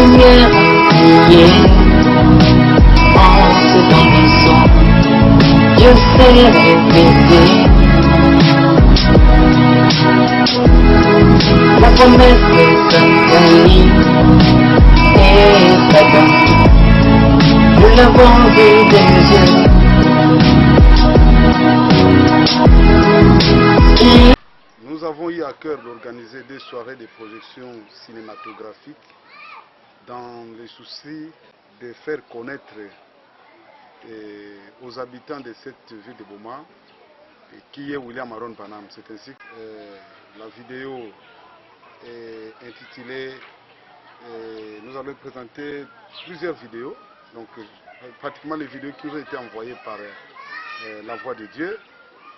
première prière, en ce dernier son, Dieu s'est répété. La promesse de Saint-Denis est accomplie. Nous l'avons vu des yeux. Nous avons eu à cœur d'organiser des soirées de projection cinématographique dans le souci de faire connaître aux habitants de cette ville de Boma qui est William Aron Branham. C'est ainsi que la vidéo est intitulée, nous allons présenter plusieurs vidéos, donc pratiquement les vidéos qui ont été envoyées par la voix de Dieu,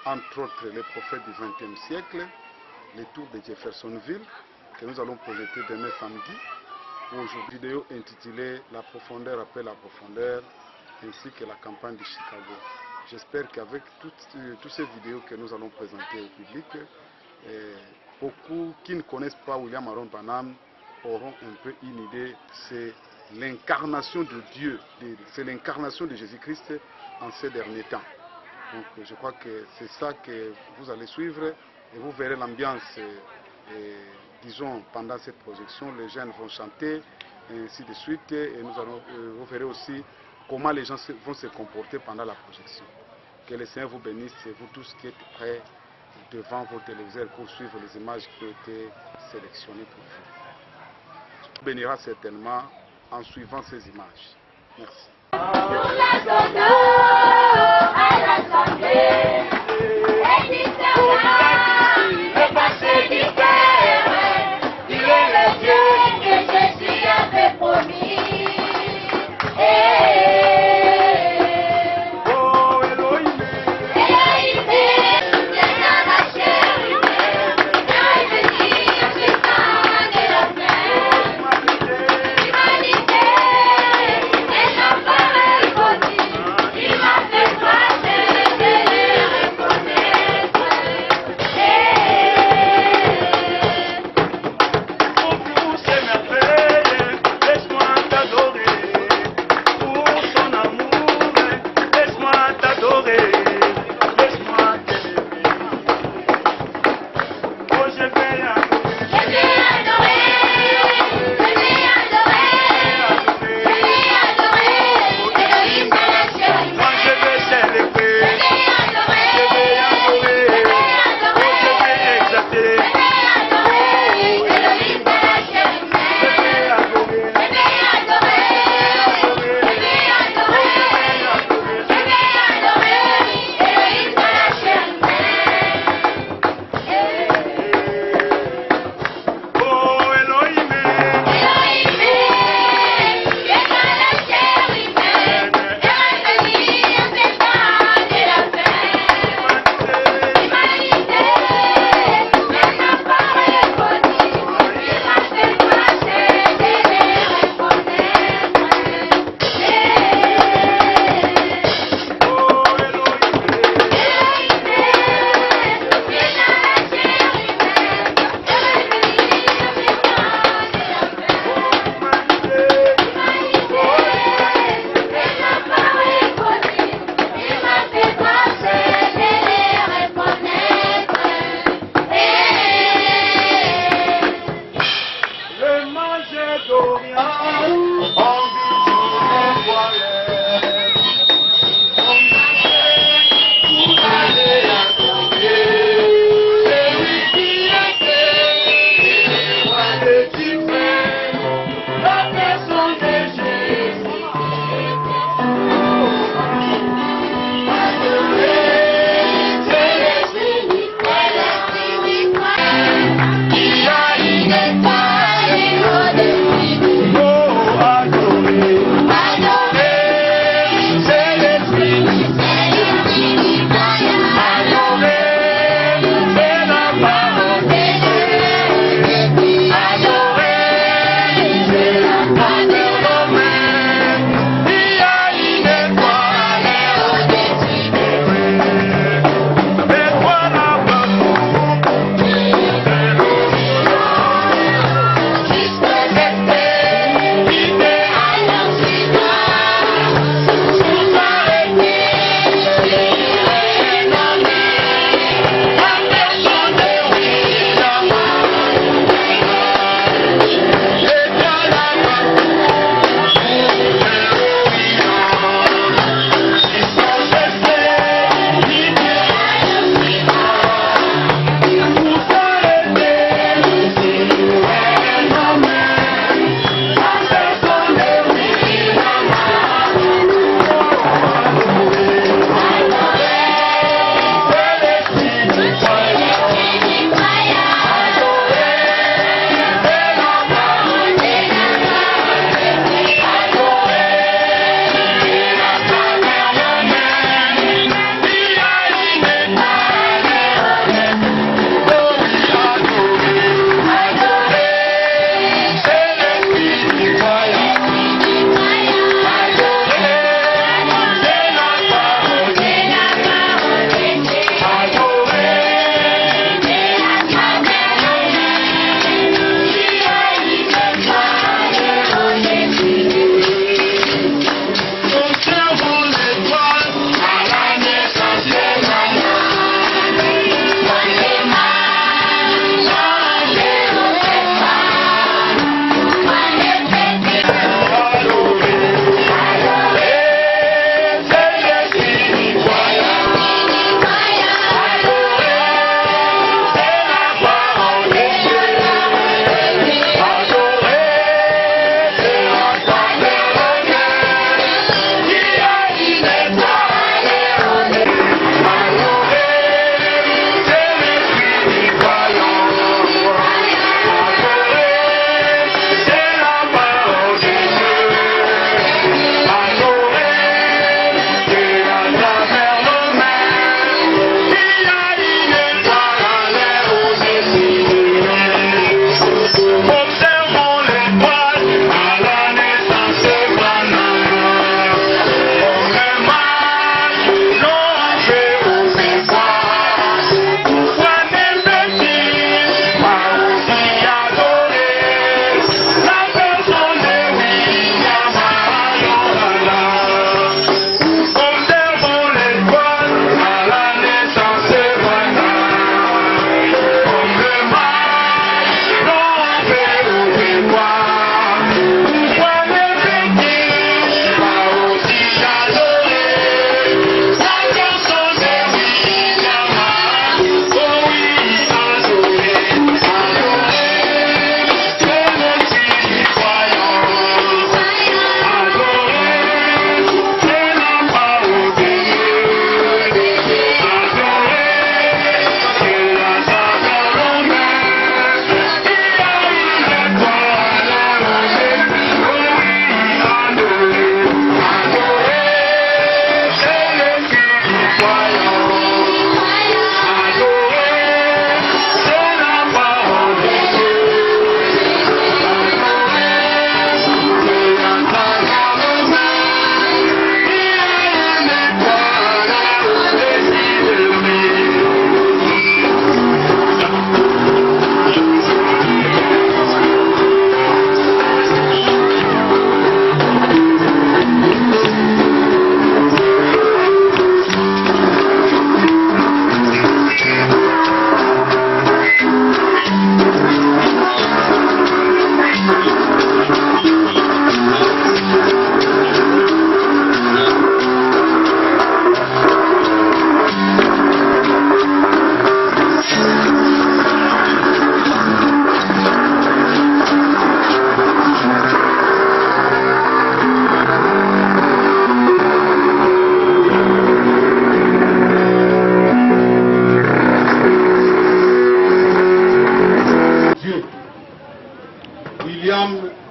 entre autres les prophètes du XXe siècle, les tours de Jeffersonville, que nous allons projeter demain samedi, ou aujourd'hui vidéo intitulée La profondeur appelle la profondeur, ainsi que la campagne de Chicago. J'espère qu'avec toutes ces vidéos que nous allons présenter au public, beaucoup qui ne connaissent pas William Aron Branham auront un peu une idée. C'est l'incarnation de Dieu, c'est l'incarnation de Jésus-Christ en ces derniers temps. Donc je crois que c'est ça que vous allez suivre et vous verrez l'ambiance, disons, pendant cette projection. Les jeunes vont chanter et ainsi de suite, et vous verrez aussi comment les gens vont se comporter pendant la projection. Que le Seigneur vous bénisse et vous tous qui êtes prêts devant vos téléviseurs pour suivre les images qui ont été sélectionnées pour vous. Je vous bénira certainement en suivant ces images. Merci.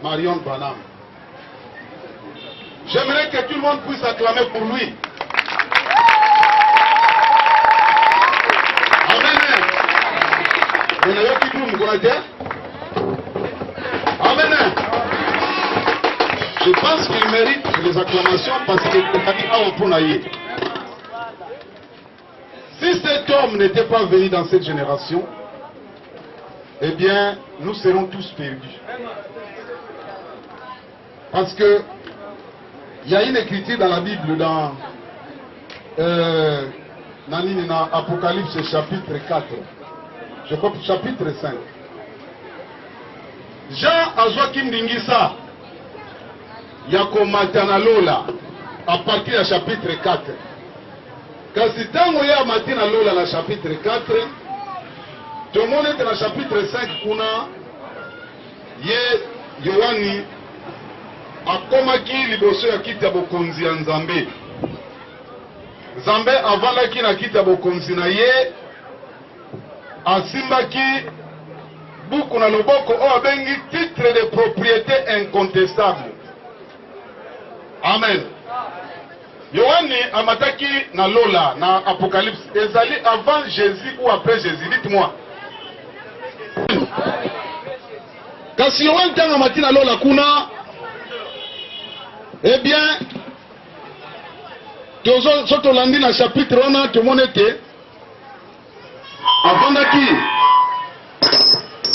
Marion Branham. J'aimerais que tout le monde puisse acclamer pour lui. Amen. Amen. Je pense qu'il mérite les acclamations parce qu'il a dit ah, on peut. Si cet homme n'était pas venu dans cette génération, eh bien, nous serons tous perdus. Parce que il y a une écriture dans la Bible, dans Apocalypse chapitre 4, je crois chapitre 5. Jean Azoakim Dingisa, Yako Matanalola, à partir du chapitre 4. Kasi tango ya Matina Lola, la chapitre 4, tout le monde est dans le chapitre 5, kuna ye Yohani akomaki liboso ya kiti ya bokonzi ya Nzambe. Nzambe avalaki na kiti ya bokonzi na ye, asimbaki buku na loboko o abengi titre de propriété incontestable. Amen. Yohani amataki na Lola na Apocalypse ezali avant Jésus ou après Jésus, dites-moi. Kasi Yohani tanga mati na Lola kuna, eh bien, soto landi na chapitre 1, tout le monde était avant daki.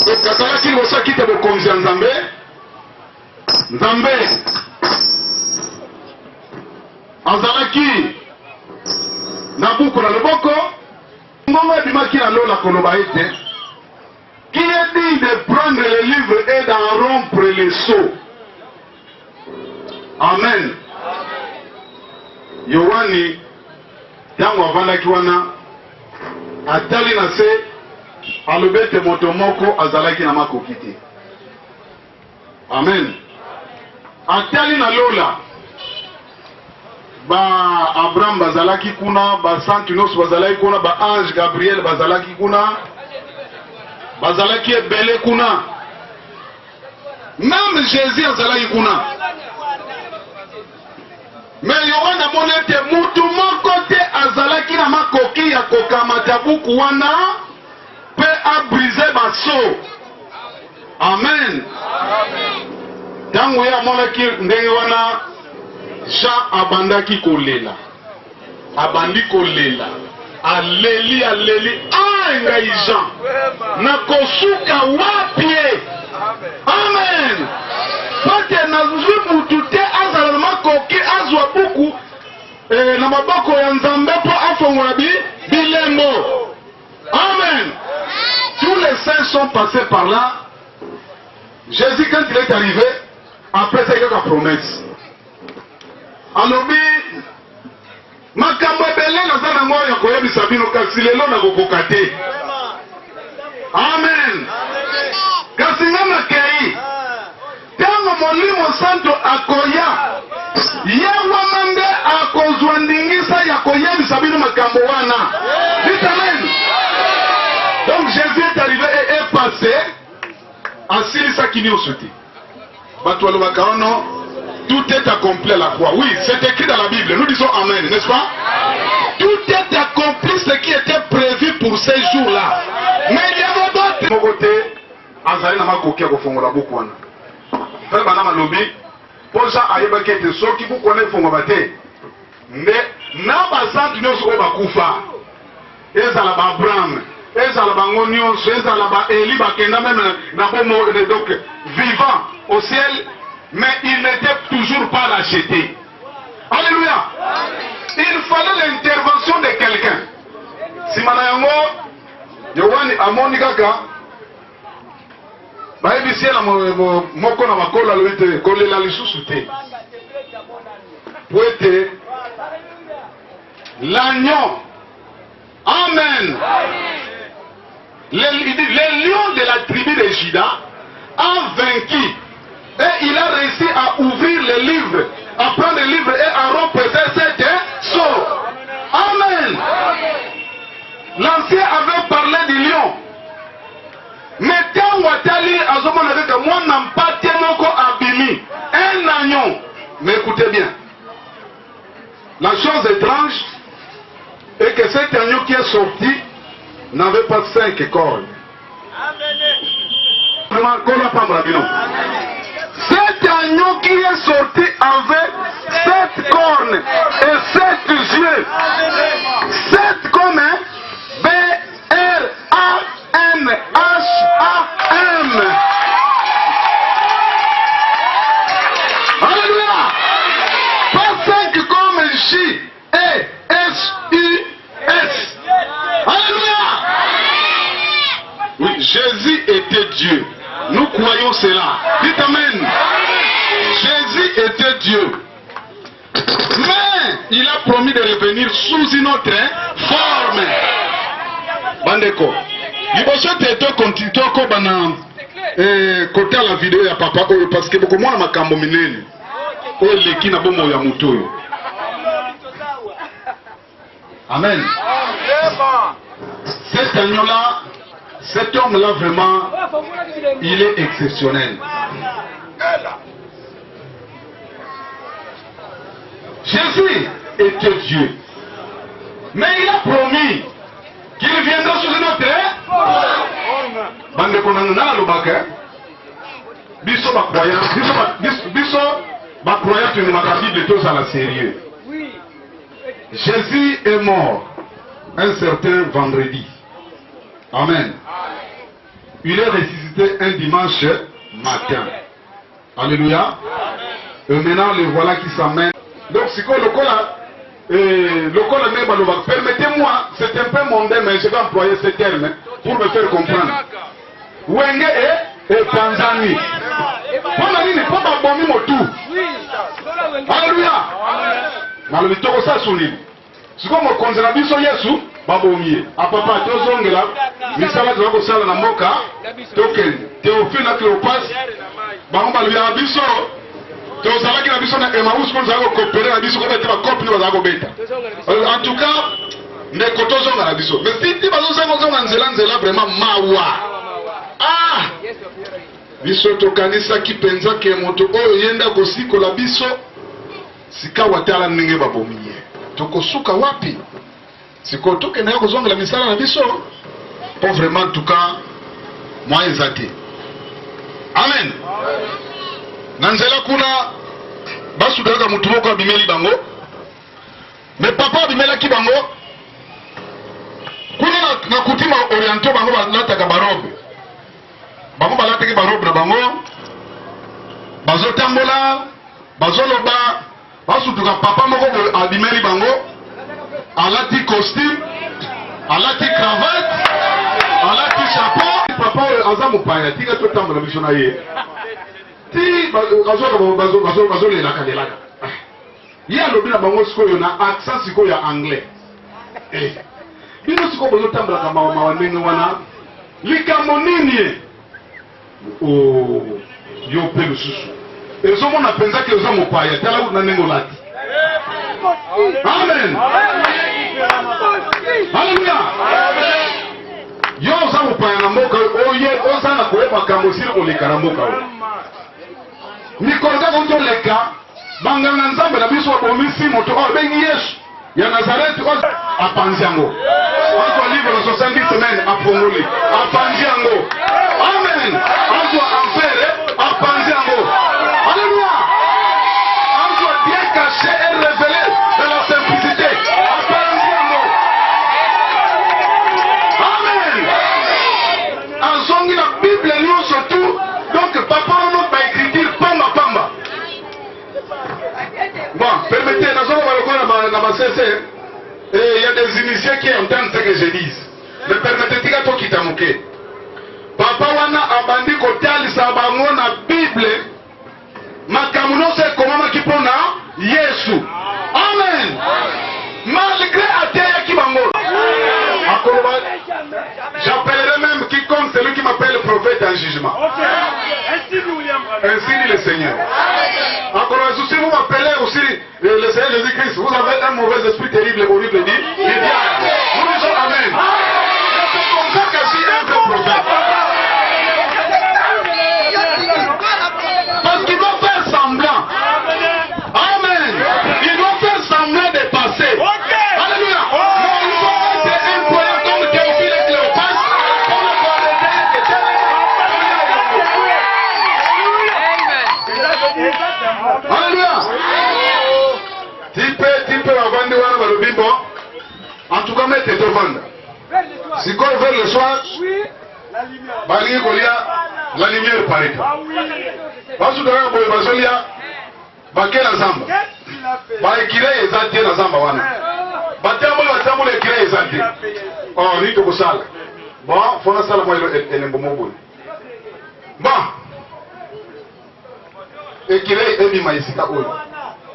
Donc katalaki liboso kite bokonzi ya Nzambe. Nzambe azalaki na buku na loboko, ngongo ebimaki na Lola koloba ete qui est dit de prendre le livre et d'en rompre les sceaux. Amen. Yohani yango avandaki wana atali na se alobete moto moko azalaki na makoki te. Amen. Atali na Lola ba Abraham bazalaki kuna, ba Saint Inos bazalaki kuna, ba Ange Gabriel bazalaki kuna, bazalaki ebele kuna, même Jésus azalaki kuna. Mais Yohani amoni ete mutu moko te azalaki na makoki ya kokamata buku wana pe abrise baso. Amen. Tango ya amonaki ndenge wana, Jean abandaki kolela, abandi kolela, aleli, ngai Jean nakosuka wapie. Amen. Pate nazwi mutu te azala na makoki azwa buku na maboko ya Nzambe po afongola bilembo. Amen. Tous les saints sont passés par là. Jésus, quand il est arrivé, après c'est quelque promesse. Alobi makambo ebele naza na ngo ya koyebisa bino kasi lelo na kokoka te. Amen. Kasi nga nakei tango Molimo Santo akoya ye wana nde akozwa ndingisa ya koyebisa bino makambo wana. Dites amen. Donc Jésus est arrivé et est passé asilisaki nyonso te. Bato balobaka ono tout est accompli à la croix. Oui, c'est écrit dans la Bible. Nous disons Amen, n'est-ce pas? Tout est accompli ce qui était prévu pour ces jours-là. Mais il y a d'autres. Mon côté, Azali n'a pas coqué au fond de la boucle. Frère Banama Lobi, pour ça, il y a des gens qui vous connaissent au fond de la boucle. Mais, n'a pas ça, tu n'as pas koufa. Et ça là Abraham. Et ça là Ngonion. Et ça là Eli Bakenda même donc vivant au ciel. Mais il n'était toujours pas racheté. Alléluia. Il fallait l'intervention de quelqu'un. Si Manayango, Yohani Amoni Kaka, Baïbisiel Moko na Makola Louite, Kolela Lissousouté. Pouete, l'agneau. Amen. Les lions de la tribu de Juda ont vaincu. Et il a réussi à ouvrir le livre, à prendre le livre et à rompre cette sceaux. Amen. L'ancien avait parlé du lion. Mais quand Watali a dit que moi n'ai pas tellement Mais écoutez bien. La chose étrange est que cet agneau qui est sorti n'avait pas 5 cornes. Cet agneau qui est sorti avait 7 cornes et 7 yeux. 7 comme B-R-A-N-H-A-M. Alléluia. Pas 5 comme J-E-S-U-S. Alléluia. Oui, Jésus était Dieu. Nous croyons cela. Dites Amen. Jésus était Dieu. Mais il a promis de revenir sous une autre forme. Bandeko. Liboso teto kontitoko bana kota la vidéo ya papa oyo parce que beaucoup mwana makambo minene. Oyo leki na bomo ya muto oyo. Amen. Cet agneau-là, cet homme-là vraiment, il est exceptionnel. Jésus était Dieu. Mais il a promis qu'il viendra sous une autre bande konana le bac. Biso ba croyant, biso ba croyant que la Bible tous à la sérieux. Jésus est mort un certain vendredi. Amen. Il est ressuscité un dimanche matin. Alléluia. Et maintenant le voilà qui s'amène. Donc c'est quoi le cola? Permettez-moi, c'est un peu mondain, mais je vais employer ce terme pour me faire comprendre. Wenge et Tanzanie. Voilà, il n'est pas bon tout. Alléluia. Malgré tout ça, c'est comme on considère biso Yesu, babomiye. Apapa tozongela, misala zako sala na moka, token, Théophile na Cléopas, bamba lya biso. Tozalaki na biso na Emmaüs ko zako coopérer na biso ko beta ba copine ba zako beta. En tout cas, ndeko tozonga na biso. Mais si ti bazo zonga nzela vraiment mawa. Ah! Biso tokanisa ki penza ke moto oyo yenda kosikola biso sika watala ndenge babomiye. Tokosuka wapi? Siko toke na kozonga la misala na biso. Pas vraiment en tout cas moi ezate. Amen. Nanzela kuna basudaka mutu moko abimeli bango. Mais papa abimela ki bango. Kuna na kutima oriento bango balataka barobe. Bango balataki barobe na bango. Bazotambola, bazoloba, basuduka papa moko abimeli bango. Alati costume, alati cravate, alati chapeau. Papa aza mopaya tika totambola biso na ye. Ti bazo le laka. Ye alobi na bango sikoyo na accent sikoyo ya anglais. Bino sikoyo bazo tambola kama mawa ndenge wana. Likambo nini? Oh, yo pe lususu. Ezomona penza ke oza mopaya tala na ndenge olati. Amen. Alléluia. Yo oza mopaya na mboka oye oza na koyeba kambo sili koleka na mboka oyo. Mikolo kaka otoleka banganga nzambe na biso babomisi moto oyo bengi Yesu ya Nazareti oyo apanzi yango. Azwa livre na 70 semaines apongoli apanzi yango. Amen. Azwa enfer apanzi yango. Alléluia. Azwa bien caché et révélé de la simplicité apanzi yango. Amen. Azongi la Bible nyonso tout. Donc papa notre ba écriture pamba. Bon, permettez, il y a des initiés qui entendent ce que je dis. Mais permettez que toi qui t'as moqué. Papa wana abandi kotali sabango na Bible. Makamuno se komama kipona Yesu. Amen. Malgré ateya kibango. J'appellerai même quiconque celui qui m'appelle prophète en jugement. Ainsi dit le Seigneur. Encore si vous m'appelez aussi le Seigneur Jésus-Christ, vous avez un mauvais esprit terrible et horrible dit. Nous disons Amen. C'est comme ça qu'agit un vrai prophète. Parce qu'il va faire semblant. bon. En tout cas, mettez devant. Si quand vers le soir, balingi kolia, la lumière paraît. Parce que dans le bazolia, bakela zamba. Baekile ezate na zamba wana. Batambo le kile ezate. Oh, ni to kusala. Bon, fona sala moi elembo mobo. Bon. Ekile ebi maisika oyo.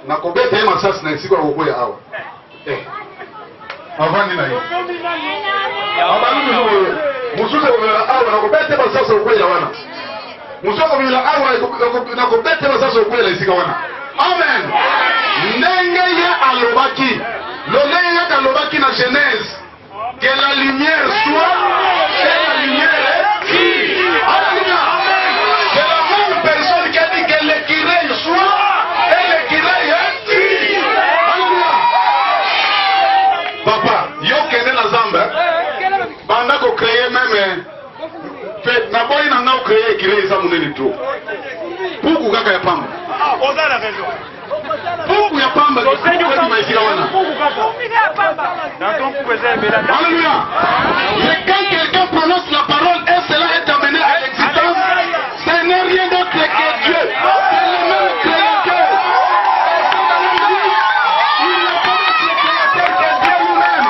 Na kobeta ye masasi na esika okoya awa. Avandi na yo. Abali muzo. Musuze obela awa na kobeta masasi okoya wana. Musuze obela awa na kobeta masasi okoya esika wana. Amen. Ndenge ya alobaki. Lolenge ya alobaki na Genèse. Que la lumière soit et la lumière brille. Alléluia. C'est la même personne qui a dit que l'écureuil soit et l'écureuil brille. Alléluia. Papa, yo kende na zamba. Banda ko créer même fait na boy na ngao créer écureuil ça munene trop. Puku kaka ya pamba. On a la raison. Puku ya pamba kwa maisha wana. Alléluia. Mais quand quelqu'un prononce la parole et cela est amené à l'existence, ce n'est rien d'autre que Dieu. C'est le même créateur. Il n'a pas d'autre créateur que Dieu lui-même.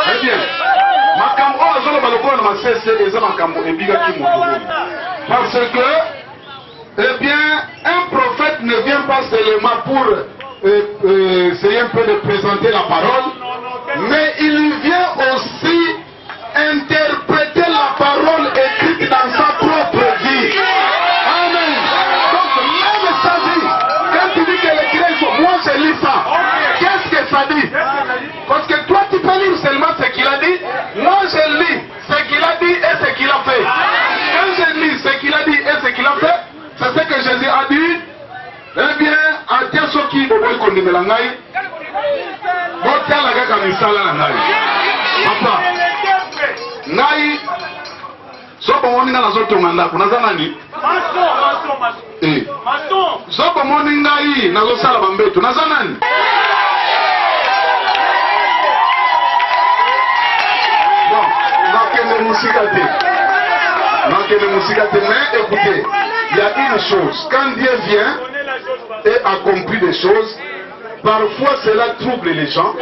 Eh bien, makambo azolo baloko na masese eza makambo embiga ki moto. Parce que eh bien, un prophète ne vient pas seulement pour essayer un peu de présenter la parole, mais il vient aussi interpréter la parole écrite dans sa propre vie. Amen. Donc, même ça dit, quand tu dis que l'écrit, moi je lis ça. Qu'est-ce que ça dit? Parce que toi tu peux lire seulement ce qu'il a dit, moi je lis ce qu'il a dit et ce qu'il a fait. Quand je lis ce qu'il a dit et ce qu'il a fait, c'est ce que Jésus a dit. Eh bien, à tia soki boboyi kondimela ngai, botala kaka misala na ngai. Papa, ngai soko moni nga nazotonga ndako naza nani? Soko moni ngai nazosala bambeto naza nani? Bon, nakende musika te. Nakende musika te, mais écoutez, il y a une chose, quand Dieu vient et accomplit des choses, parfois cela trouble les gens,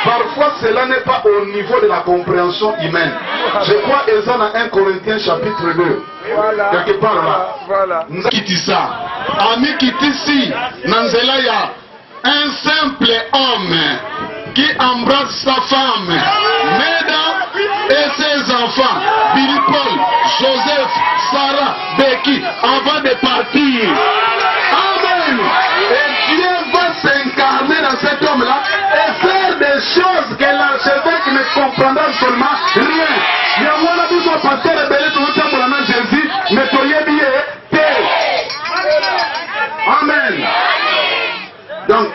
parfois cela n'est pas au niveau de la compréhension humaine. Je crois qu'ils ont 1 Corinthiens chapitre 2, quelque part là. Kitissa, ami Kitisi, Nanzelaya, un simple homme qui embrasse sa femme, Meda et ses enfants, Billy Paul, Joseph, Sarah, Becky, avant de partir. Amen. Et Dieu va s'incarner dans cet homme-là et faire des choses que l'archevêque ne comprendra seulement rien. Il y a mon ami, mon pasteur, rebelle, tout le temps pour la main Jésus, mais tu y es bien. Amen. Donc,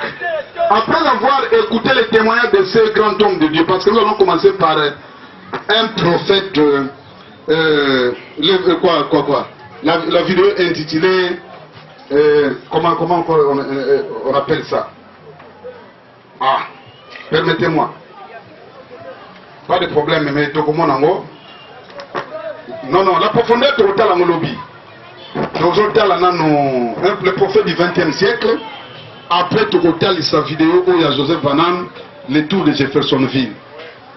après avoir écouté les témoignages de ces grands hommes de Dieu, parce que nous allons commencer par un prophète, la vidéo intitulée, comment on appelle ça? Ah, permettez-moi. Pas de problème, mais non, la profondeur totale à mon lobby. Le prophète du XXe siècle. Après Tokotal sa vidéo où il y a Joseph Vanam, le tour de Jeffersonville.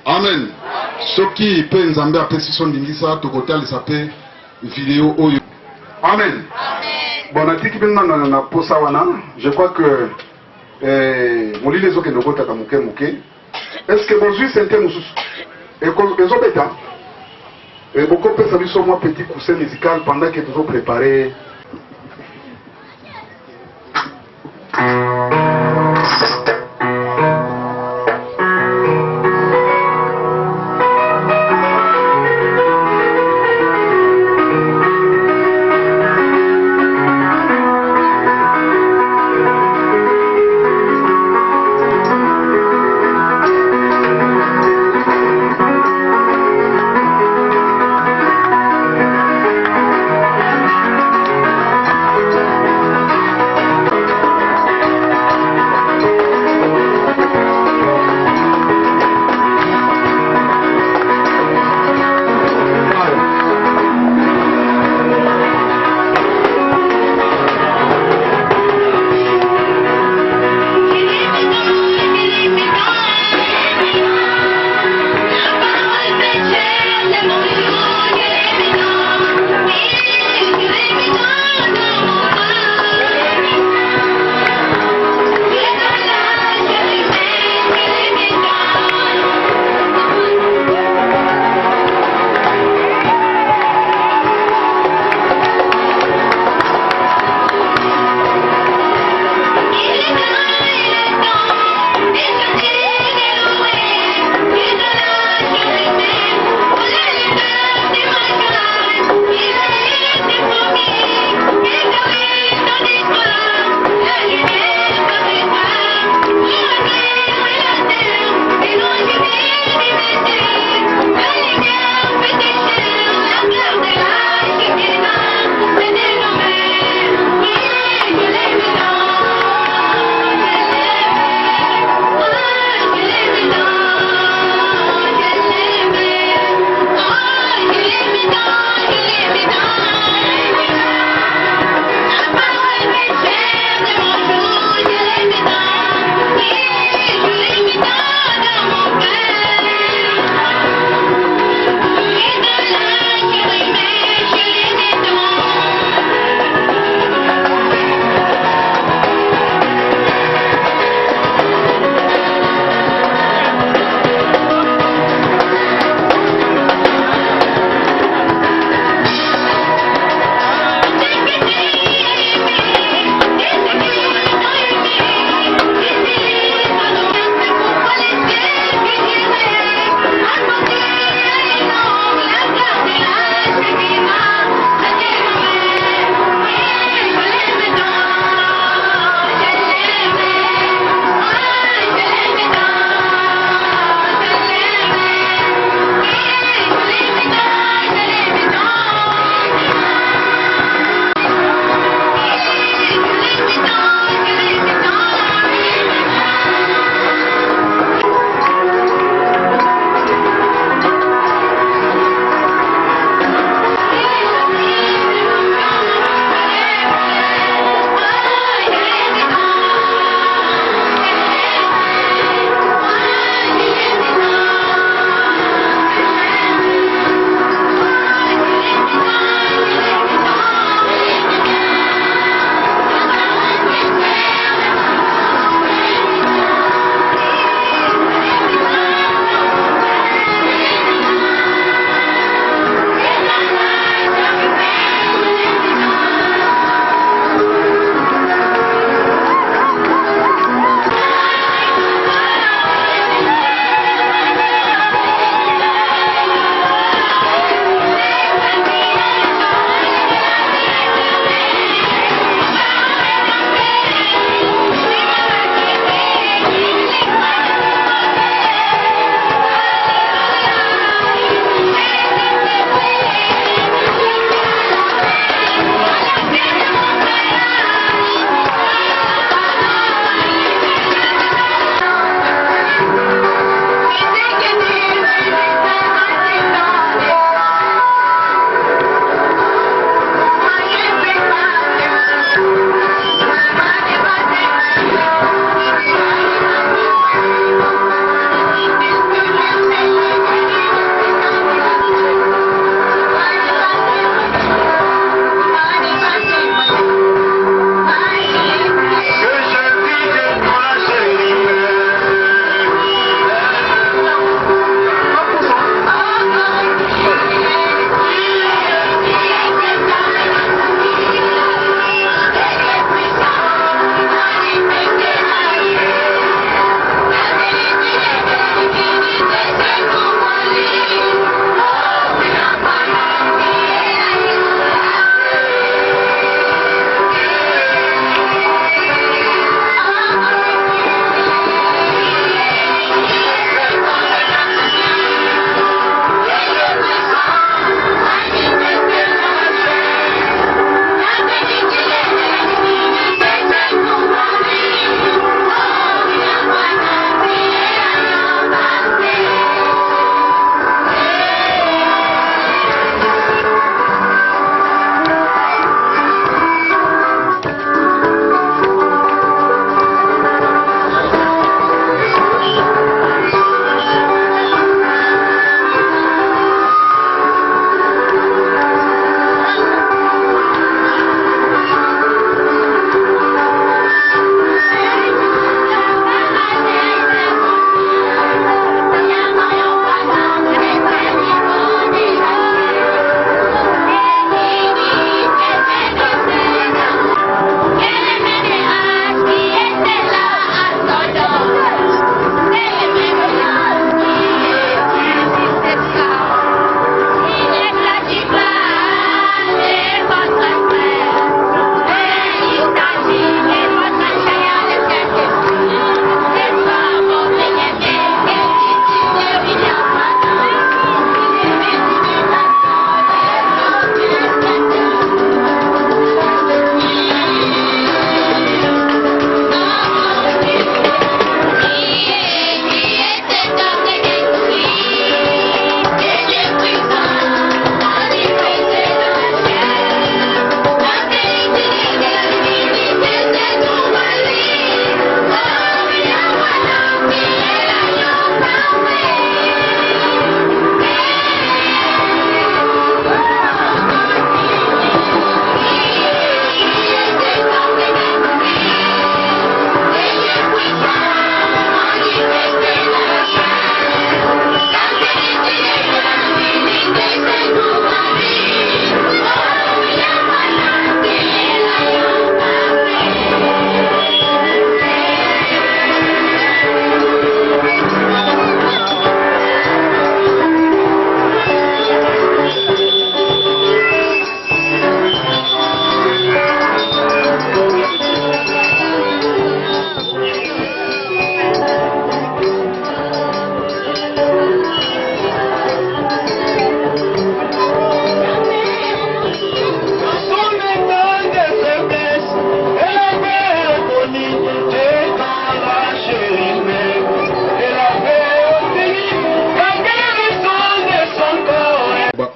Amen. Ce qui peut nous amener après si son dingisa Tokotal s'appelle vidéo où Amen. Bon, je crois que Moli les autres ne est-ce que bonjour c'est un moussous et les autres et beaucoup de personnes sont moi petit coussin musical pendant que nous préparé.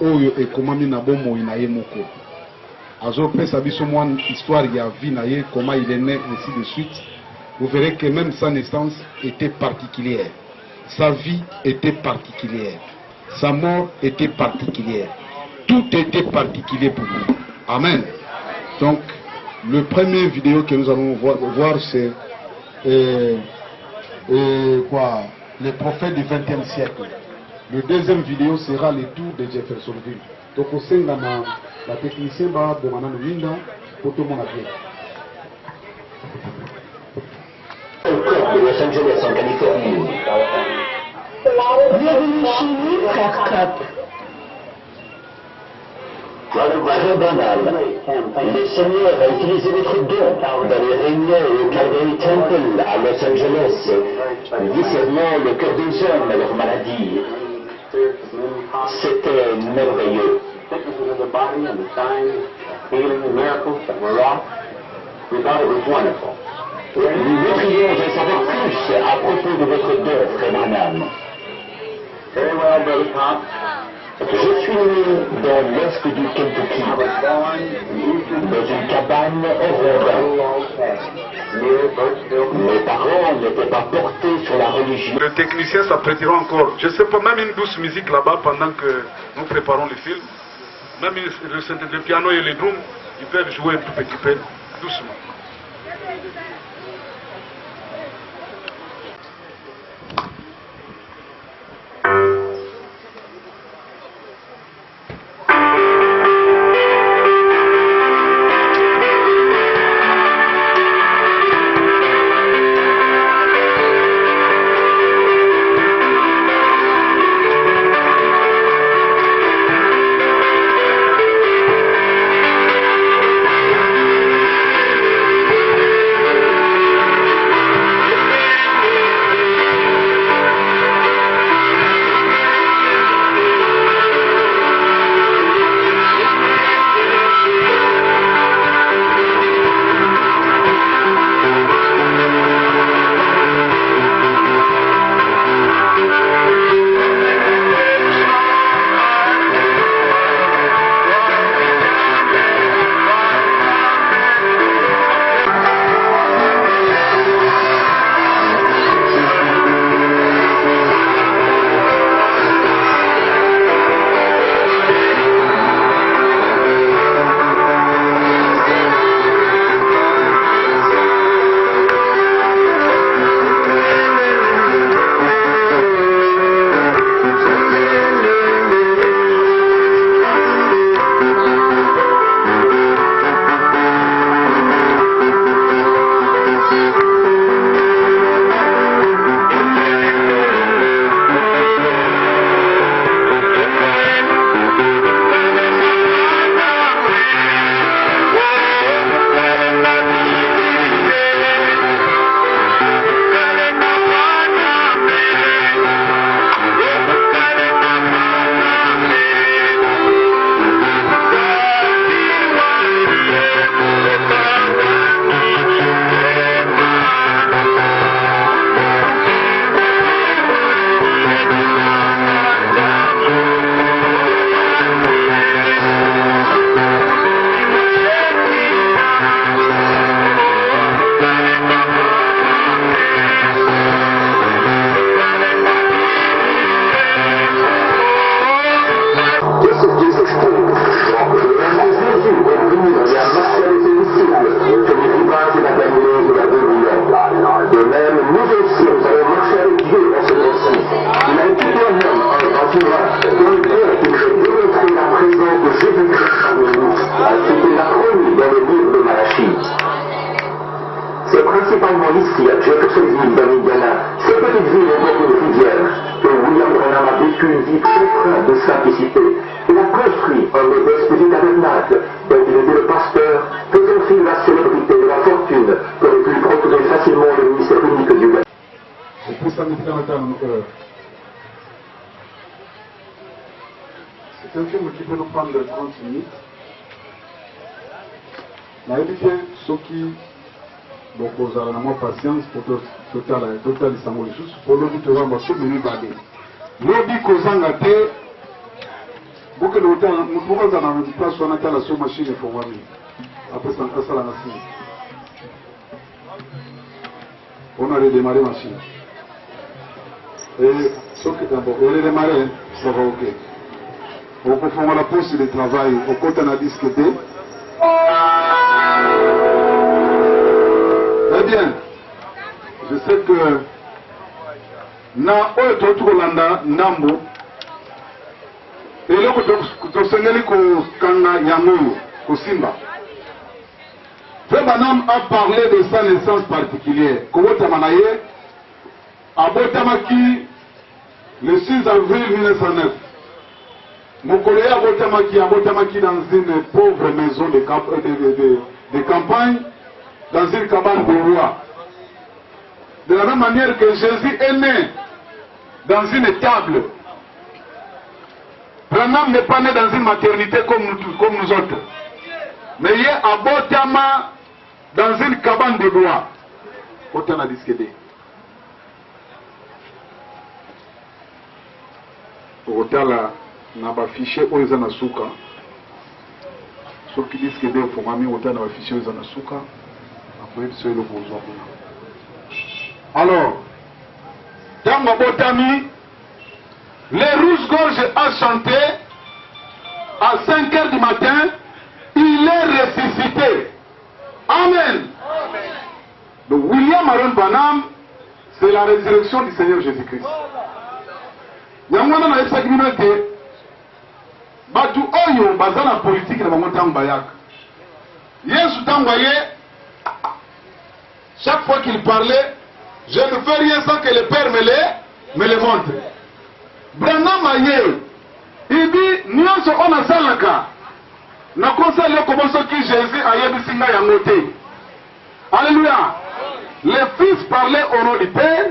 oyo ekomami na bomoi na ye moko. Azopesa biso mwa histoire ya vie na ye, comment il est né, ainsi de suite. Vous verrez que même sa naissance était particulière. Sa vie était particulière. Sa mort était particulière. Tout était particulier pour lui. Amen. Donc, le premier vidéo que nous allons voir, c'est les prophètes du XXe siècle. Le deuxième vidéo sera le tour de Jeffersonville. Donc, au sein de la technicien de Mme Linda, pour tout le monde à bien. De Los Angeles en Californie. Bienvenue chez nous, frère Cop. Frère Branham, le Seigneur a utilisé votre don dans les réunions au Calvary Temple à Los Angeles, discernant le cœur des hommes et leur maladie. C'était merveilleux. Nous voudrions en savoir plus à propos de votre don, frère Branham. Je suis né dans l'est du Kentucky, dans une cabane au Rwanda. Mes parents n'étaient pas portés sur la religion. Le technicien s'apprêtera encore, je ne sais pas, même une douce musique là-bas pendant que nous préparons le film. Même le piano et les drums, ils peuvent jouer un tout petit peu, doucement. principalement ici, à Jeffersonville, dans l'Indiana, cette petite ville est beaucoup de rivières, où William Branham a vécu une vie empreinte de simplicité. Il a construit un modeste petit tabernacle, dont il était le pasteur, faisant fi de la célébrité et de la fortune, qu'aurait pu lui procurer facilement le ministère unique du gars. C'est un film qui peut nous prendre 30 minutes. nayebi te soki bokozala na mwa patience po totalisango lisusu po lobi tozanga basuku mibale lobi kozanga te Pour que le hôtel, nous pouvons en même place sur la machine et pour moi. Après ça, on a la machine. On a redémarré la machine. Et ce qui est d'abord, on a redémarré, ça va ok. On peut faire la pause de travail au côté de la disque D. Eh bien, je sais que na oyo tokolanda ndambo eloko tosengeli kokanga yango kosimba mpe banam a parlé de sa naissance particulière kobotama na ye abotamaki le 6 avril 1909 mokolo ye abotamaki dans une pauvre maison de campagne dans une cabane de roi. De la même manière que Jésus est né dans une étable. Branham n'est pas né dans une maternité comme nous autres. Mais il est à Botama dans une cabane de bois. Botama disquedé. Botala n'a pas fiché aux Anasuka. Ceux qui disent que des familles ont un affiché aux Anasuka. Après, c'est le besoin. Alors, dans ma botami, les Rouges-Gorges a chanté à 5 h du matin, il est ressuscité. Amen. Donc, William Aaron Branham, c'est la résurrection du Seigneur Jésus-Christ. Yamwana na esa kimina ke batu oyo bazana politique na bango ntango bayaka. Yesu ntango ye chaque fois qu'il parlait, je ne fais rien sans que le Père me le montre. Branham aye, il dit nyonso on a salaka. Na kosa le komoso ki Jésus aye bisinga yango te. Alléluia. Le Fils parlait au nom du Père.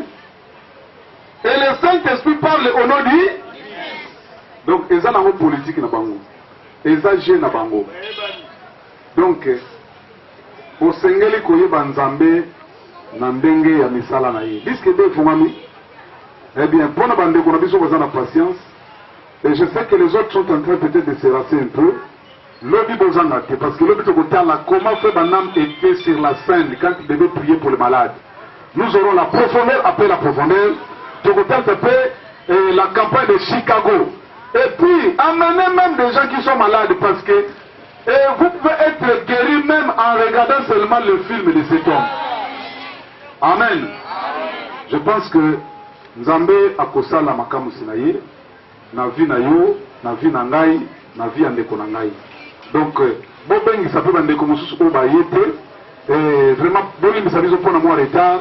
Et le Saint-Esprit parle au nom du. Donc, ils ont une politique na bango. Ils ont jeune na bango. Donc, au Sengeli koye banzambe na ndenge ya misala na ye. Disque de fumami. Eh bien, pour na bande qu'on a besoin de patience. Et je sais que les autres sont en train peut-être de se rasser un peu. L'objet besoin d'attendre parce que l'objet de côté là, comment fait Branham était sur la scène quand il devait prier pour les malades. Nous aurons la profondeur après la profondeur. La campagne de Chicago. Et puis, amenez même des gens qui sont malades parce que vous pouvez être guéri même en regardant seulement le film de cet homme. Amen. Je pense que Nzambe akosa la makamu sinaye, na vie na yo, na vie na ngai, na vie andeko na ngai. Donc, bobengi ça peut bandeko mususu ko bayete, vraiment boli misabizo pona mo retard.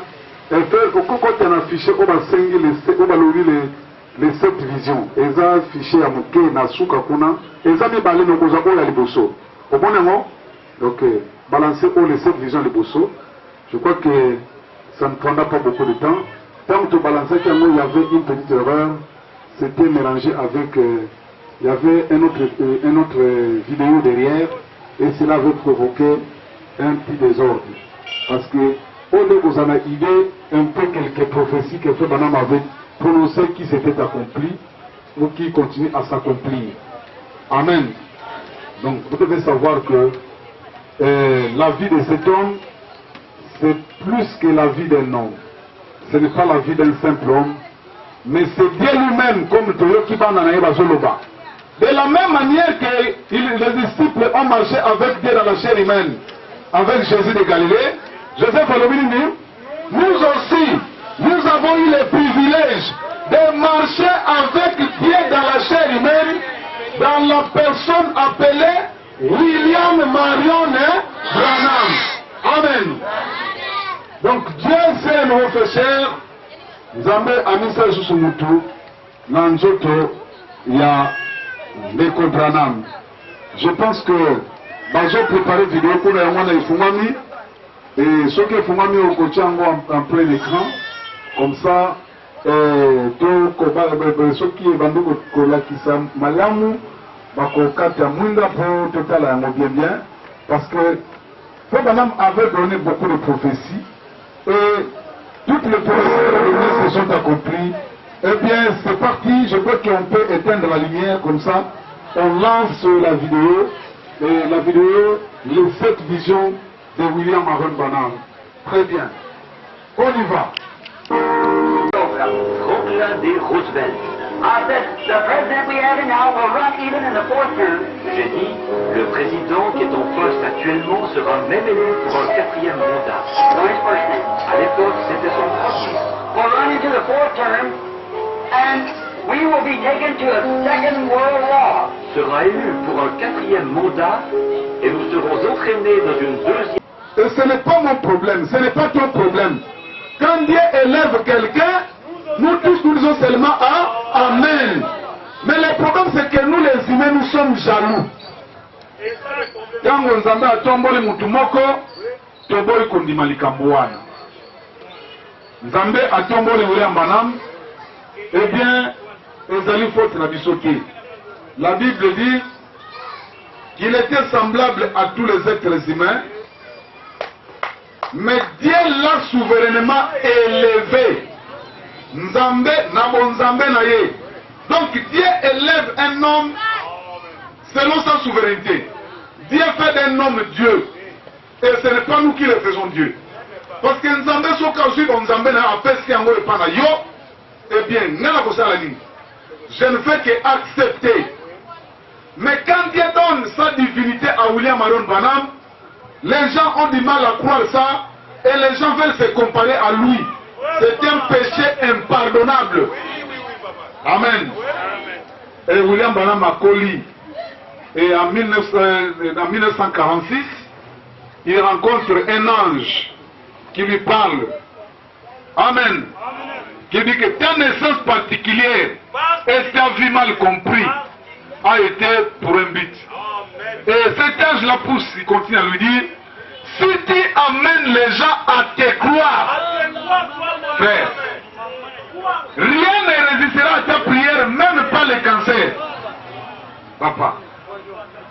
Et faire au côté d'un affiché, on va sengi les 7 visions. Ils ont affiché à Mouké, Nasuka Kuna. Ils ont mis balé nos causes à Liboso. Au bon moment, donc, balancer les 7 visions Liboso. Je crois que ça ne prendra pas beaucoup de temps. Tant que tu balançais, il y avait une petite erreur. C'était mélangé avec. Il y avait un autre vidéo derrière. Et cela avait provoqué un petit désordre. Parce que. On vous en a idée un peu quelques prophéties que Frère Branham avait prononcées qui s'étaient accomplies ou qui continuent à s'accomplir. Amen. Donc vous devez savoir que la vie de cet homme, c'est plus que la vie d'un homme. Ce n'est pas la vie d'un simple homme, mais c'est Dieu lui-même, comme Toyoki Bananaï Bazoloba. De la même manière que les disciples ont marché avec Dieu dans la chair humaine, avec Jésus de Galilée, Joseph Alomini, nous aussi, nous avons eu le privilège de marcher avec Dieu dans la chair humaine, dans la personne appelée William Marion Branham. Amen. Donc Dieu c'est nos frères, Nzambe a mis ça sur son moutou, Nanjoto, il y a Neko Branham. Je pense que, j'ai préparé une vidéo pour les Fumami. Et ce qui est fumami au côté en plein écran, comme ça, ce qui est bandé au lakisa malamu, bakokata mwinda pour total bien, parce que Frère Branham avait donné beaucoup de prophéties et toutes les prophéties se sont accomplies. Eh bien, c'est parti, je crois qu'on peut éteindre la lumière comme ça. on lance la vidéo, et la vidéo, les 7 visions de William Aaron Branham. Très bien. On y va. Franklin D. Roosevelt. The president we have now will run even in the 4th term. J'ai dit, le président qui est en poste actuellement sera même élu pour un 4e mandat. À l'époque, c'était son premier. We'll run into the 4th term and we will be taken to a second world war. Sera élu pour un 4e mandat et nous serons entraînés dans une 2e. Et ce n'est pas mon problème, ce n'est pas ton problème. Quand Dieu élève quelqu'un, nous tous nous disons seulement Amen. Mais le problème c'est que nous les humains nous sommes jaloux. Quand Nzambe a tomboli mutu moko, toboyi kondima likambo wana. Nzambe a tomboli William Branham, eh bien, ezali faute na biso te. La Bible dit qu'il était semblable à tous les êtres humains, mais Dieu l'a souverainement élevé. Nzambe na bon Nzambe na ye. Donc Dieu élève un homme selon sa souveraineté. Dieu fait d'un homme Dieu. Et ce n'est pas nous qui le faisons Dieu. Parce que Nzambe soka suit bon Nzambe na apesi yango e pana yo. Eh bien, nana ko sala nini? Je ne fais que accepter. Mais quand Dieu donne sa divinité à William Aaron Branham, les gens ont du mal à croire ça et les gens veulent se comparer à lui. C'est un péché impardonnable. Amen. Et William Branham a collé. Et en 1946, il rencontre un ange qui lui parle. Amen. Qui dit que ta naissance particulière et ta vie mal compris a été pour un but. Et cet ange la pousse, il continue à lui dire, si tu amènes les gens à te croire, frère, rien ne résistera à ta prière, même pas le cancer. Papa.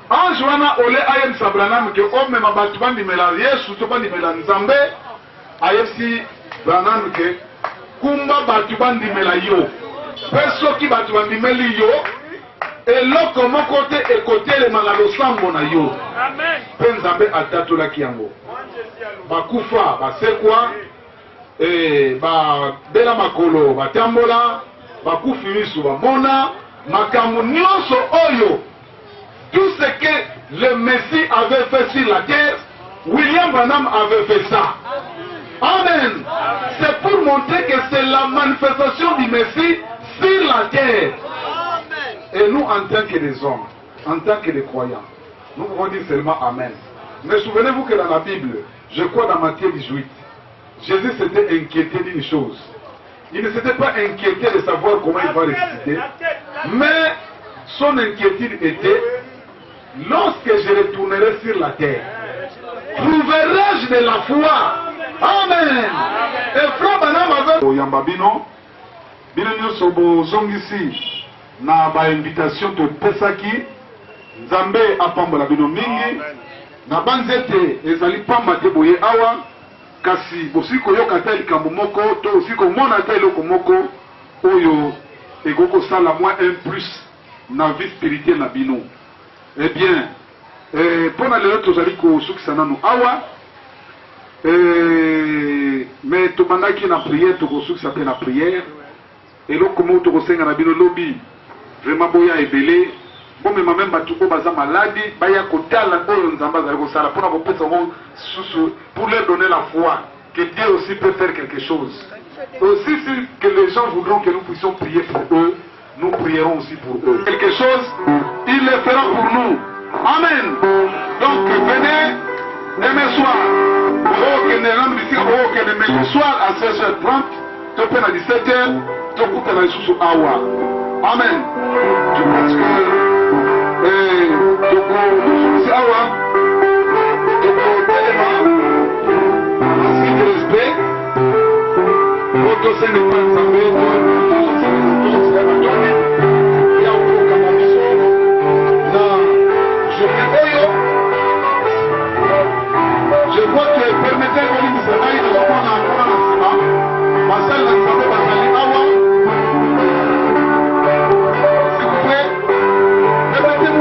Ange wana ole ayem sabranam ke ome mabatu bandimela Yesu to bandimela Nzambe ayesi Branham ke kumba batu bandimela yo. Peso ki batu bandimeli yo eloko moko te ekotelema na losambo na yo. Amen. Pe Nzambe atatolaki yango. Bakufa basekwa bela makolo batambola bakufi misu bamona makambo nyonso oyo. Tout ce que le Messie avait fait sur la terre, William Branham avait fait ça. Amen. C'est pour montrer que c'est la manifestation du Messie sur la terre. Et nous, en tant que des hommes, en tant que des croyants, nous pouvons dire seulement Amen. Mais souvenez-vous que dans la Bible, je crois dans Matthieu 18, Jésus s'était inquiété d'une chose. Il ne s'était pas inquiété de savoir comment il va ressusciter, mais son inquiétude était, lorsque je retournerai sur la terre, trouverai-je de la foi? Amen. Et frère Branham avait oyamba bino nyonso bozongisi na ba invitation to pesaki Nzambe apambola bino mingi na banzete ezali pamba te boye awa kasi bosiko yoka ta likambo moko to osiko mona ta eloko moko oyo ekoko sala moins un plus na vie spirituelle na bino. Eh bien, pour les autres, vous allez que nous awa, mais tout le monde qui a prière, tout le monde qui a prière, et là, comment tout le monde a bien lobby, vraiment, boya et belé, bon, mais même tout le monde maladie, baya kotala, pour leur donner la foi, que Dieu aussi peut faire quelque chose. Aussi, que les gens voudront que nous puissions prier pour eux, nous prierons aussi pour eux. Quelque chose, il le fera pour nous. Amen. Donc venez demain soir. Le soir à 16h30, tu peux à 17h, tu peux aller sous Awa. Amen. Je pense que tu peux sous Awa. Tu peux tellement ainsi de respect. Votre Seigneur pas ensemble. Je crois que permettez que nous travaillions de la s'il vous plaît, permettez-moi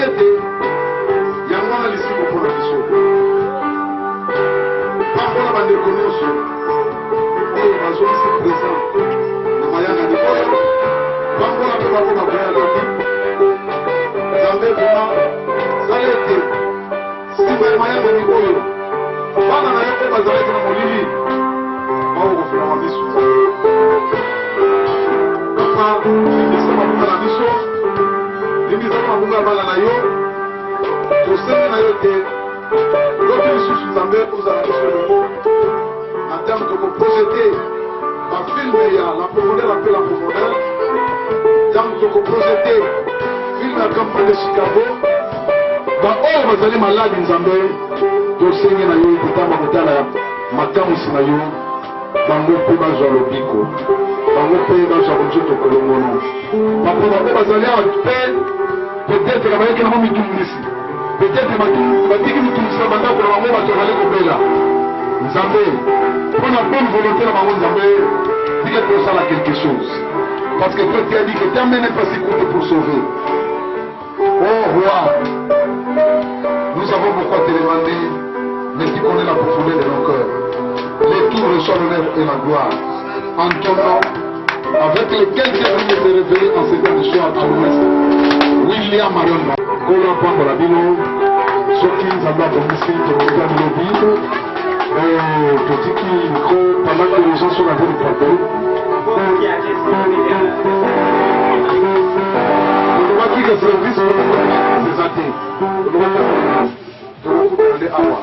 ete yango wana lisiko mpona biso pambola bandeko nyonso oyo bazongisi présent na mayangani oyo pambola mpe bango bakoya lobi nzambe vraimen zala ete nsima ya mayangani oyo bana na yo oyo bazalaki na molili bakokofulama miso papa limbisa mabunga na biso limbisa mabunga ya bana na yo tosenge na yo te loki lisusu nzambe ozala biso longo na terme tokoprojete bafilme ya la profondeur ape la profondeur ntango tokoprojete filme ya campagne de Chicago baoyo bazali maladi nzambe tosenge na yo ekotamba kotala makamwisi na yo bango mpe bazwa lobiko bango mpe bazwa konzoto kolongono bapo bango bazali awa mpe peut-être bayaki nango mitungisi peut-être batiki mitungisa bandako na bango bato bazali kobela nzambe mpona bonne volonté na bango nzambe tika tosala quelque chose parce que Dieu a dit que terme n'est pas si court pour sauver. Oh roi, nous savons pourquoi te demander, mais tu connais la profondeur de nos cœurs. Les tours reçoivent l'honneur et la gloire en ton nom, avec lesquels tu es venu te révéler en ces temps de soir à l'ouest. William Marion, Kola Pambo la Bilo, Sokin Zamba Komissi, Tomoga Bilobino, Totiki Miko, pendant que les gens sont là pour le plateau. On va dire que c'est le vice des athées. On va demander à moi.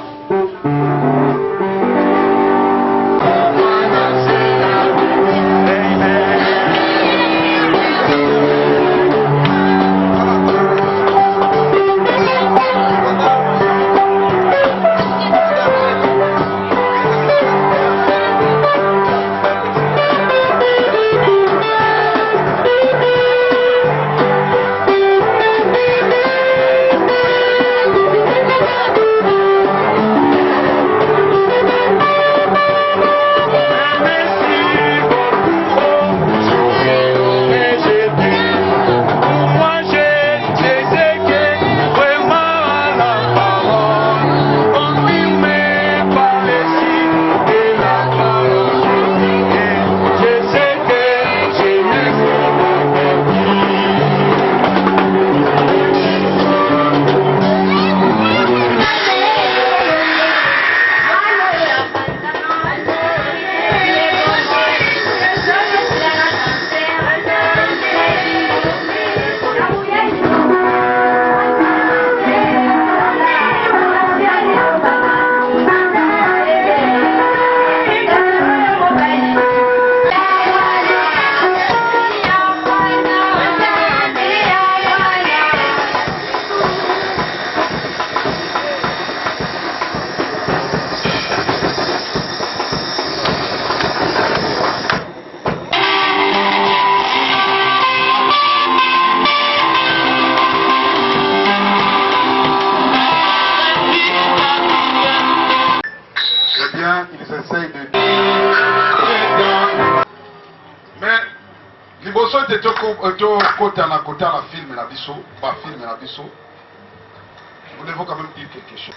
Nous devons quand même dire quelque chose.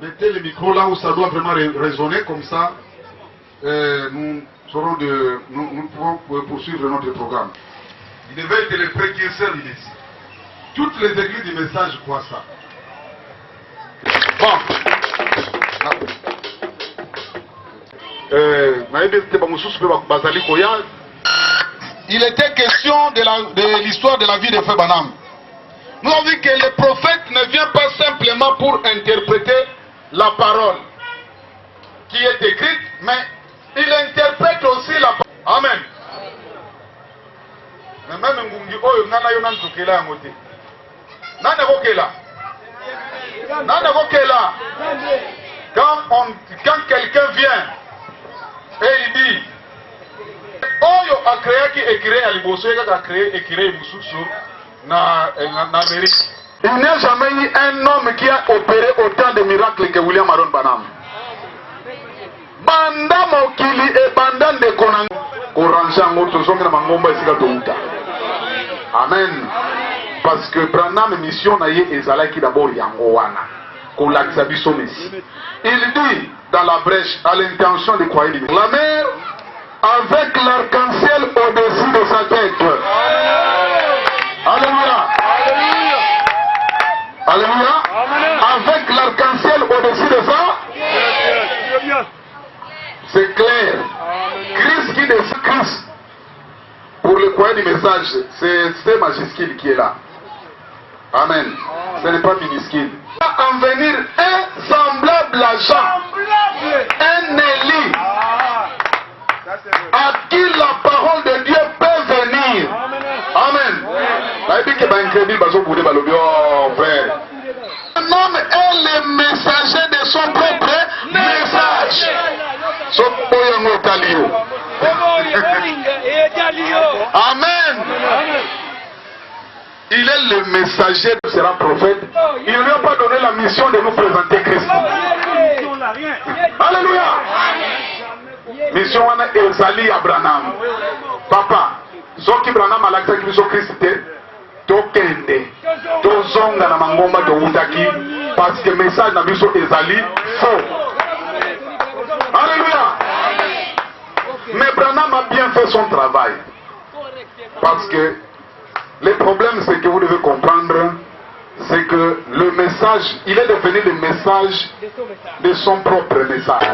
Mettez le micro là où ça doit vraiment résonner, comme ça nous pouvons poursuivre notre programme. Il devait être le précurseur ici. Toutes les églises du message croient ça. Bon. Il était question de l'histoire de la vie de Frère Branham. Nous avons vu que le prophète ne vient pas simplement pour interpréter la parole qui est écrite, mais il interprète aussi la parole. Amen. Quand quelqu'un vient et il dit Oyo a créé qui est créé à l'Ibosso et qui a créé et créé en Amérique. Il n'y a jamais eu un homme qui a opéré autant de miracles que William Marion Branham. Banda Mokili et Banda de Konang. Koransha Moto Songa Mangomba Sika Touta. Amen. Parce que Branham mission na ye ezalaki d'abord yango wana. Kolakisa biso Messie. Il dit dans la brèche à l'intention des croyants. La mer avec l'arc-en-ciel au-dessus de sa tête. Alléluia. Alléluia. Avec l'arc-en-ciel au-dessus de ça. C'est clair. Christ qui décide Christ. Pour le croyant du message, c'est majuscule qui est là. Amen. Ce n'est pas minuscule. En venir un semblable à Jean, un Élie, à qui la parole de Dieu peut venir. Amen. Un homme est le messager de son propre message. Amen. Il est le messager, sera prophète. Il ne lui a pas donné la mission de nous présenter Christ. Alléluia. Mission wana ezali Abraham. Papa, soki Abraham alakisaki biso Christ te, tokende tozonga na mangomba toutaki parce que message na biso ezali faux. Alléluia. Mais Branham a bien fait son travail. Parce que le problème, c'est que vous devez comprendre, c'est que le message, il est devenu le message de son propre message.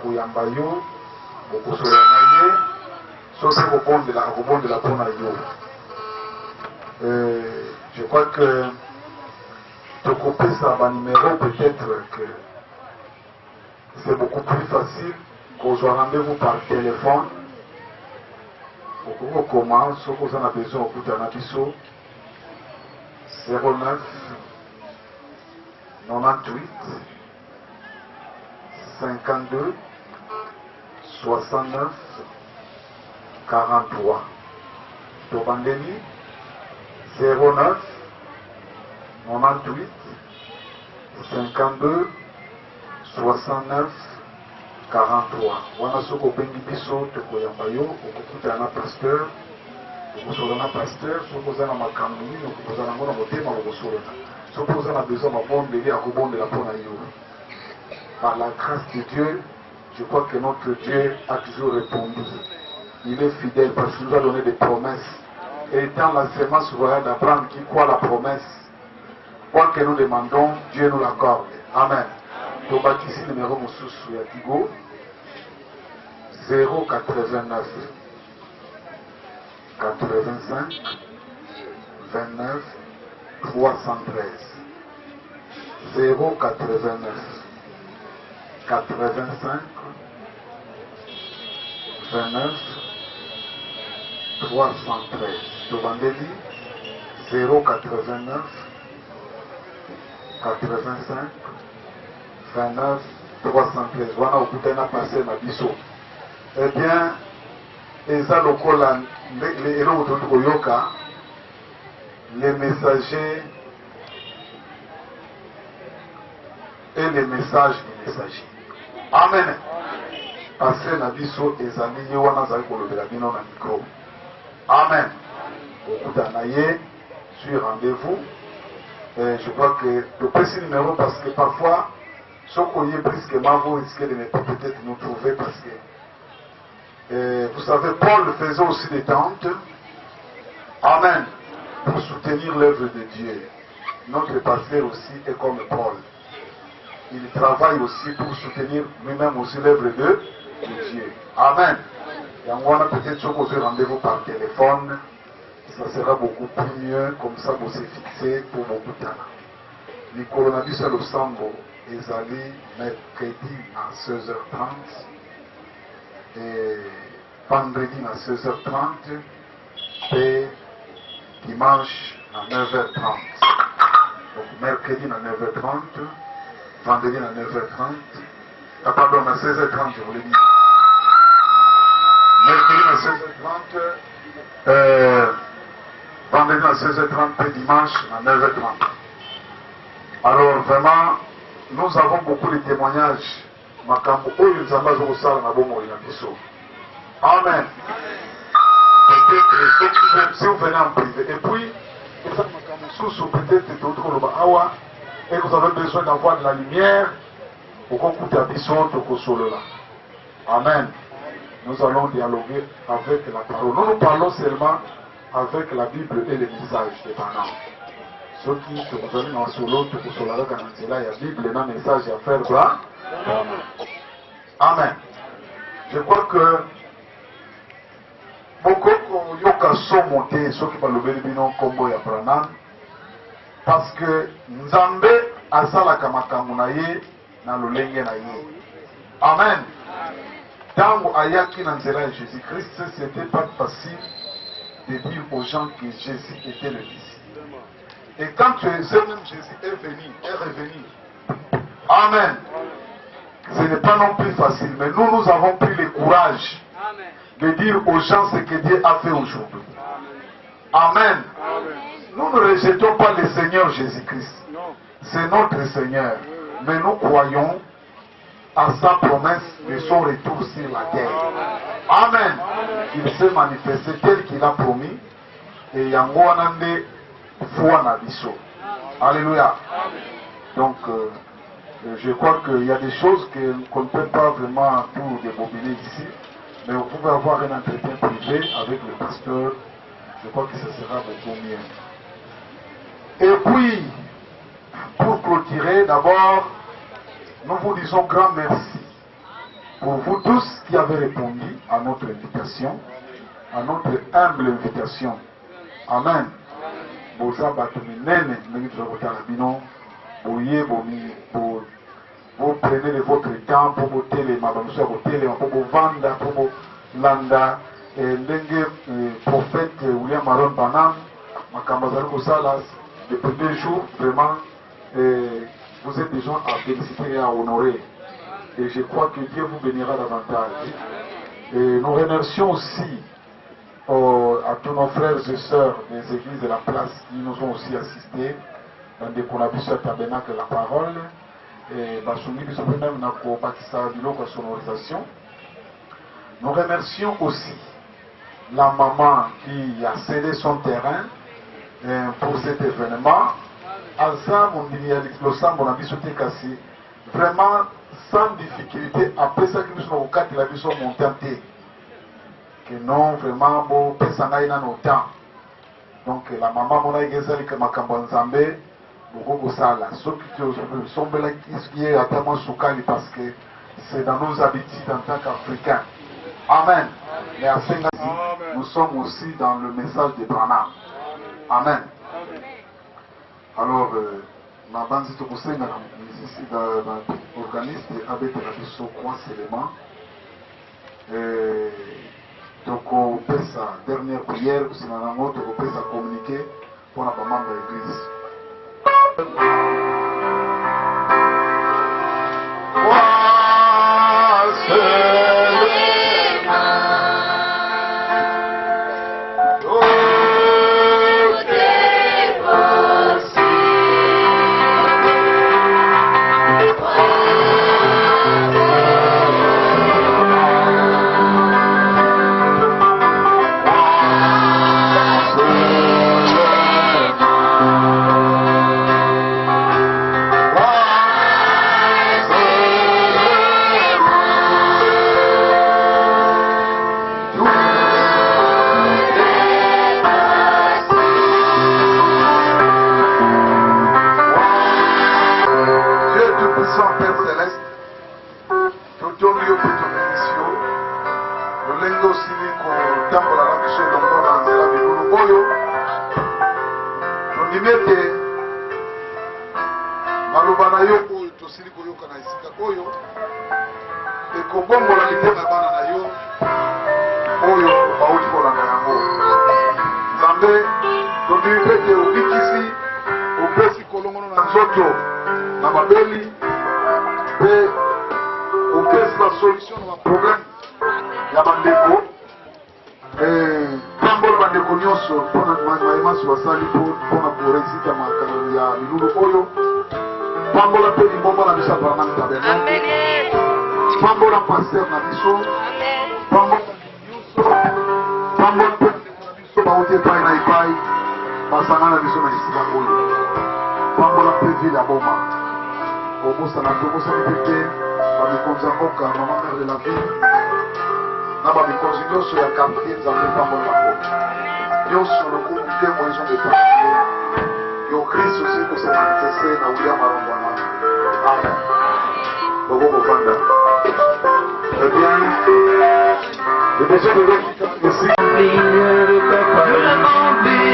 tokoyamba yo bokosola na ye soki kobondela mpona yo. Je crois que tokopesa banuméro, peut-être que c'est beaucoup plus facile kozwa rendez-vous par téléphone. Okokoma soki oza na besoin okutana biso 09 98 52 69 43. Tobandeli 09 98 52 69 43. Wana soko bengi biso tokoyamba yo okokutana na pasteur okosola na pasteur soki oza na makambo nini okopoza nango na motema okosolana soki oza na besoin mabondeli akobondela mpona yo. Par la grâce de Dieu, je crois que notre Dieu a toujours répondu. Il est fidèle parce qu'il nous a donné des promesses. Et étant la sémence royale d'Abraham qui croit la promesse, quoi que nous demandons, Dieu nous l'accorde. Amen. Donc, ici, le numéro Moussous Yatigo 089 85 29 313 089 85 29 313. Tobandeli 089 85 29 313. Wana okutana passé na biso. Eh bien, eza lokola eloko tondi koyoka les messagers et les messages du messager. Amen. Passé na biso ezali ye wana azali kolobela bino na micro. Amen. Okutana ye sur rendez-vous. Je crois que le petit numéro parce que parfois ce qu'on y est brusquement vous risquez de ne pas peut-être nous trouver parce que vous savez Paul faisait aussi des tentes. Amen. Pour soutenir l'œuvre de Dieu. Notre pasteur aussi est comme Paul. Il travaille aussi pour soutenir lui-même aussi l'œuvre de Dieu. Amen. Et on a peut-être choisi rendez-vous par téléphone. Ça sera beaucoup plus mieux, comme ça vous êtes fixé pour beaucoup de temps. Le coronavirus à l'Ossambo est allé mercredi à 16h30 et vendredi à 16h30 et dimanche à 9h30. Donc mercredi à 9h30, vendredi à 9h30, pardon à 16h30 je voulais dire. Mercredi à 16h30, vendredi à 16h30 et dimanche à 9h30. Alors vraiment, nous avons beaucoup de témoignages. Makambo oyo nzamba zo kosala na bomo ina biso. Amen. Peut-être si vous venez en privé. Et puis, peut-être d'autres awa, et vous avez besoin d'avoir de la lumière, pour qu'on coûte à biso tokosolola. Amen. Nous allons dialoguer avec la parole. Nous parlons seulement avec la Bible et les messages des parents. Ceux qui se rejoignent en solo, tout pour cela, quand il y a la Bible et un message à faire quoi? Amen. Je crois que beaucoup de sont montés, ceux qui parlent le binon combo et Branham, parce que Nzambe a ça la kamakamunaye na lolenge na ye. Amen. Tango ayaki na nzela de Jésus-Christ, c'était pas facile de dire aux gens que Jésus était le Fils. Et quand Jésus est revenu. Amen. Ce n'est pas non plus facile, mais nous avons pris le courage de dire aux gens ce que Dieu a fait aujourd'hui. Amen. Nous ne rejetons pas le Seigneur Jésus-Christ. C'est notre Seigneur. Mais nous croyons à sa promesse de son retour sur la terre. Amen. Il s'est manifesté tel qu'il a promis. Et yango anande foi na biso. Alléluia. Donc, je crois qu'il y a des choses qu'on ne peut pas vraiment tout débobiner ici. Mais vous pouvez avoir un entretien privé avec le pasteur. Je crois que ce sera beaucoup mieux. Et puis, pour clôturer, d'abord, nous vous disons grand merci pour vous tous qui avez répondu à notre invitation, à notre humble invitation. Amen. Vous prenez votre temps pour vous pour vous vendre, pour vous landa, prophète William Maron Banam, depuis 2 jours, vraiment, vous êtes des gens à féliciter et à honorer. Et je crois que Dieu vous bénira davantage. Et nous remercions aussi à tous nos frères et sœurs des églises de la place qui nous ont aussi assistés dans des collaborations tabernacle la parole. Et sonorisation. Nous remercions aussi la maman qui a cédé son terrain pour cet événement. Vraiment sans difficulté, après ça que nous sommes au 4 la vie sont montés. Que non, vraiment, bon, personne n'a autant. Donc la maman m'a dit que ma campagne zambé, beaucoup de ça là. Ceux qui sont belges qui est à tellement soukali parce que c'est dans nos habitudes en tant qu'Africains. Amen. Et à Sengasi, nous sommes aussi dans le message de Branham. Amen. Alors, ma bande de conseil ici dans l'organisme avec la quoi seulement. Donc, on peut sa dernière prière, si on a un autre, on peut sa communiquer pour la maman de l'église. Je l'avons vu